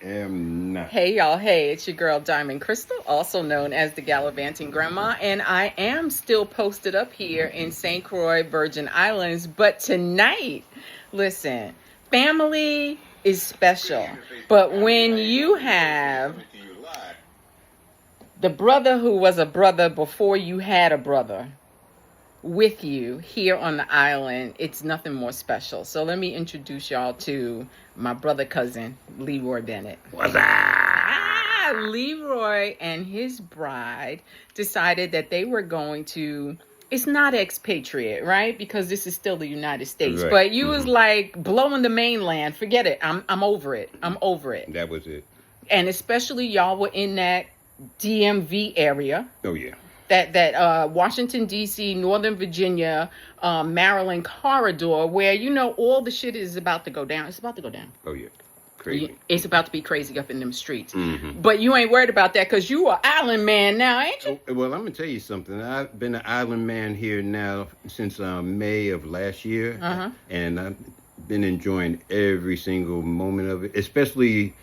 am not. Hey y'all, hey, it's your girl Diamond Crystal, also known as the Gallivanting Grandma, and I am still posted up here in St. Croix, Virgin Islands. But tonight, listen, family is special. But when you have the brother who was a brother before you had a brother with you here on the island, it's nothing more special. So let me introduce y'all to my brother cousin, Leroy Bennett. What's that? Leroy and his bride decided that they were going to, it's not expatriate, right? Because this is still the United States. Right. But you was like blowing the mainland. Forget it. I'm over it. I'm over it. That was it. And especially y'all were in that DMV area. Oh, yeah. That Washington, D.C., Northern Virginia, Maryland corridor where, you know, all the shit is about to go down. It's about to go down. Oh, yeah. Crazy. It's about to be crazy up in them streets. Mm-hmm. But you ain't worried about that because you are island man now, ain't you? Oh, well, I'm going to tell you something. I've been an island man here now since May of last year. Uh-huh. And I've been enjoying every single moment of it, especially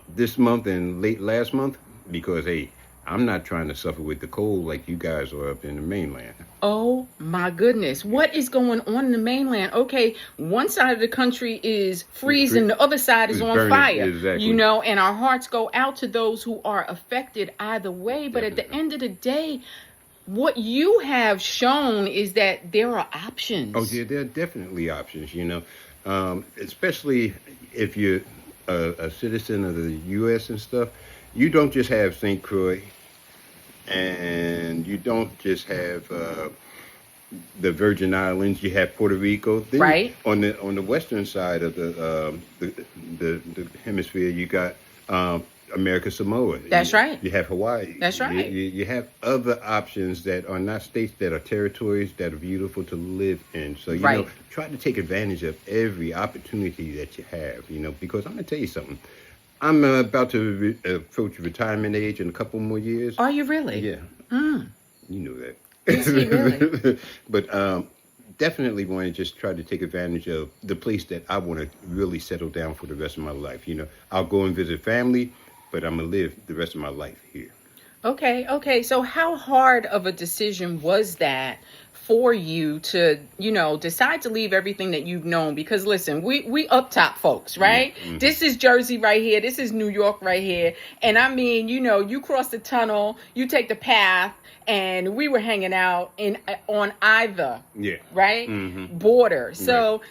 this month and late last month, because, hey, I'm not trying to suffer with the cold like you guys are up in the mainland. Oh my goodness. What is going on in the mainland? Okay, one side of the country is freezing, the other side is on burning, fire. exactly. You know, and our hearts go out to those who are affected either way. But at the Definitely. end of the day, what you have shown is that there are options. Oh, yeah, there are definitely options, you know, especially if you're a citizen of the U.S. and stuff. You don't just have St. Croix, and you don't just have the Virgin Islands. You have Puerto Rico. Then Right. on the western side of the hemisphere, you got America Samoa. That's right. You have Hawaii. That's right. You have other options that are not states, that are territories that are beautiful to live in. So, you Right. know, try to take advantage of every opportunity that you have, you know, because I'm going to tell you something. I'm about to approach retirement age in a couple more years. Are you really? Yeah. Mm. You know that. Is he really? But definitely want to just try to take advantage of the place that I want to really settle down for the rest of my life. You know, I'll go and visit family, but I'm going to live the rest of my life here. Okay. So how hard of a decision was that for you to, you know, decide to leave everything that you've known? Because listen, we up top folks, right? Mm-hmm. This is Jersey right here. This is New York right here. And I mean, you know, you cross the tunnel, you take the path, and we were hanging out on either, Yeah. right? Mm-hmm. Border. So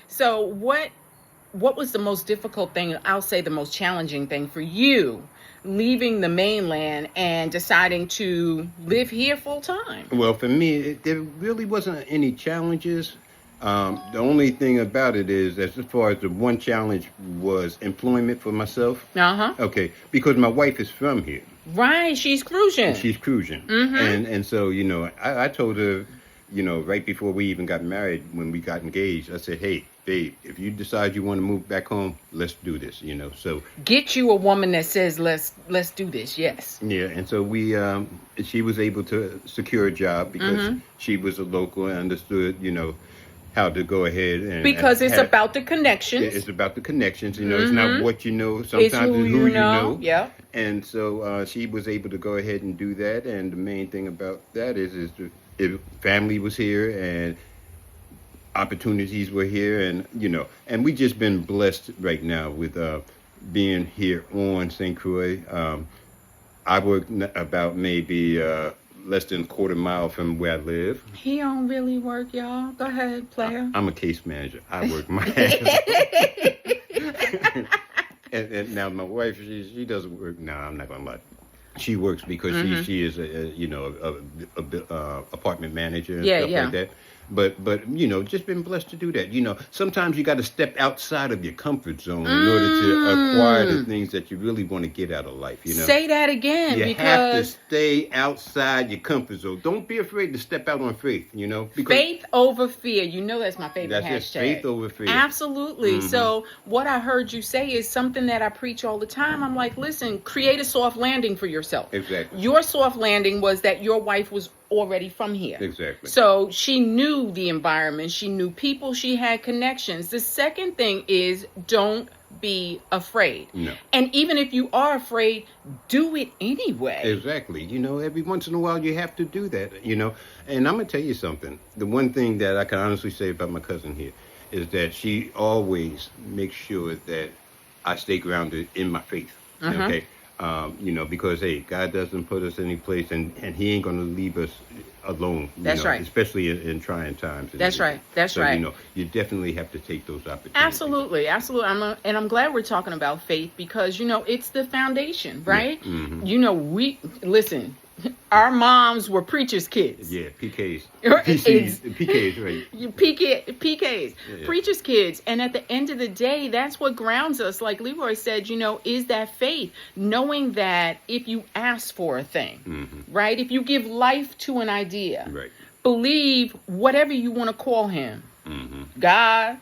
what was the most difficult thing? I'll say the most challenging thing for you leaving the mainland and deciding to live here full time? Well, for me, there really wasn't any challenges. The only thing about it is, as far as the one challenge was employment for myself. Uh-huh. Okay, because my wife is from here. Right. She's cruising. She's cruising. Mm-hmm. And so, you know, I told her, you know, right before we even got married, when we got engaged, I said, hey, babe, if you decide you want to move back home, let's do this, you know. So Get you a woman that says, let's do this. Yes. yeah, and so she was able to secure a job because she was a local and understood, you know, how to go ahead and Because it's have- about the connections. it's about the connections, you know. It's not what you know. It's Sometimes who it's who you know. Yeah. And so she was able to go ahead and do that. And the main thing about that is if family was here and opportunities were here, and you know, and we just been blessed right now with being here on St. Croix. I work about maybe less than a quarter mile from where I live. He don't really work, y'all. Go ahead, player. I'm a case manager. I work my ass. And now my wife, she doesn't work. No, I'm not gonna lie. She works because she is a apartment manager and stuff like that. But you know, just been blessed to do that. You know, sometimes you got to step outside of your comfort zone in order to acquire the things that you really want to get out of life. You know, Say that again. you because have to stay outside your comfort zone. Don't be afraid to step out on faith. You know, because faith over fear. You know that's my favorite that's hashtag. it. Faith over fear. Absolutely. So what I heard you say is something that I preach all the time. I'm like, listen, create a soft landing for yourself. Exactly. Your soft landing was that your wife was already from here. Exactly. So she knew the environment. She knew people. She had connections. The second thing is don't be afraid. No. And even if you are afraid, do it anyway. Exactly. Every once in a while you have to do that. And I'm going to tell you something. The one thing that I can honestly say about my cousin here is that she always makes sure that I stay grounded in my faith. Okay. Because hey, God doesn't put us any place, and He ain't gonna leave us alone. That's right. Especially in trying times. That's right. That's right. You definitely have to take those opportunities. Absolutely, absolutely. I'm glad we're talking about faith because it's the foundation, right? Yeah. Mm-hmm. We listen. Our moms were preachers' kids. Yeah, PKs. PKs, right. PKs, Yeah. preachers' kids. And at the end of the day, that's what grounds us. Like Leroy said, is that faith. Knowing that if you ask for a thing, Mm-hmm. right? If you give life to an idea, Right. believe whatever you want to call him. Mm-hmm. God,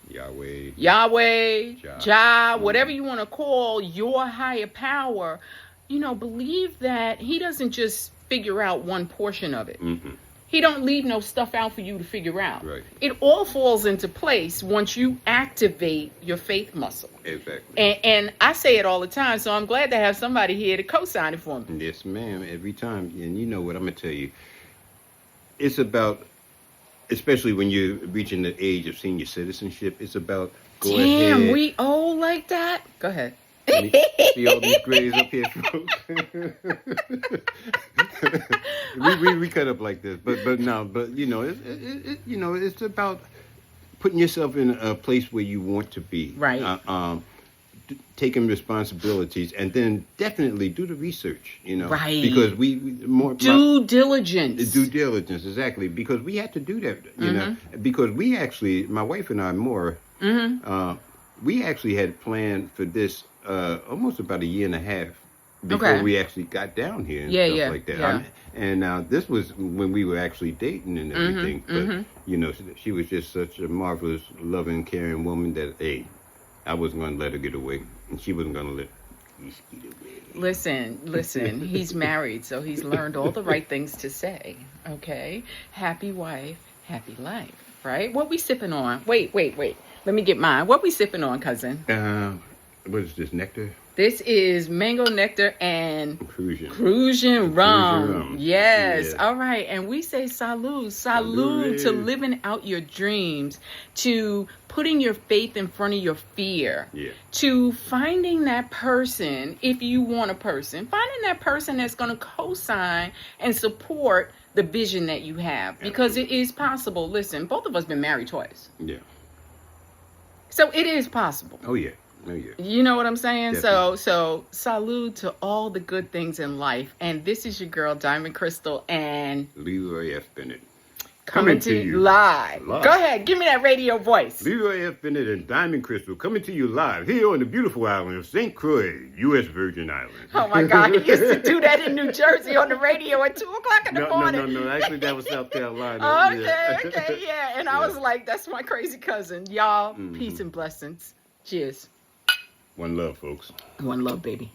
Yahweh, Jah, whatever you want to call your higher power, believe that he doesn't just figure out one portion of it. Mm-hmm. He don't leave no stuff out for you to figure out. Right. It all falls into place once you activate your faith muscle. Exactly. And I say it all the time, so I'm glad to have somebody here to co-sign it for me. Yes, ma'am. Every time. And you know what I'm going to tell you. It's about, especially when you're reaching the age of senior citizenship, it's about go ahead. Damn, we old like that? Go ahead. See all these grays up here, folks. we cut up like this, but it's about putting yourself in a place where you want to be, Right. Taking responsibilities, and then definitely do the research, Right. because we more Due diligence. due diligence, exactly, because we had to do that, because we actually, my wife and I, we actually had planned for this almost about a year and a half before Okay. we actually got down here and Yeah, stuff yeah, like that. yeah. And this was when we were actually dating and everything. But she was just such a marvelous, loving, caring woman that I wasn't going to let her get away, and she wasn't going to let me get away. Listen, he's married, so he's learned all the right things to say. Okay? Happy wife, happy life, right? What we sipping on? Wait. Let me get mine. What we sipping on, cousin? What is this, nectar? This is mango nectar and Crucian rum. Yes. Yeah. All right. And we say salud to living out your dreams, to putting your faith in front of your fear, to finding that person, if you want a person, finding that person that's going to co-sign and support the vision that you have, because it is possible. Listen, both of us been married twice. Yeah. So it is possible. Oh, yeah. You know what I'm saying? Definitely. So salute to all the good things in life. And this is your girl, Diamond Crystal, and Leroy F. Bennett. coming to you live. Go ahead, give me that radio voice. Leroy F. Bennett and Diamond Crystal coming to you live here on the beautiful island of St. Croix, U.S. Virgin Islands. Oh my God, he used to do that in New Jersey on the radio at 2 o'clock in the morning. No. Actually, that was South Carolina. Okay, yeah. And I was like, that's my crazy cousin. Y'all, peace and blessings. Cheers. One love, folks. One love, baby.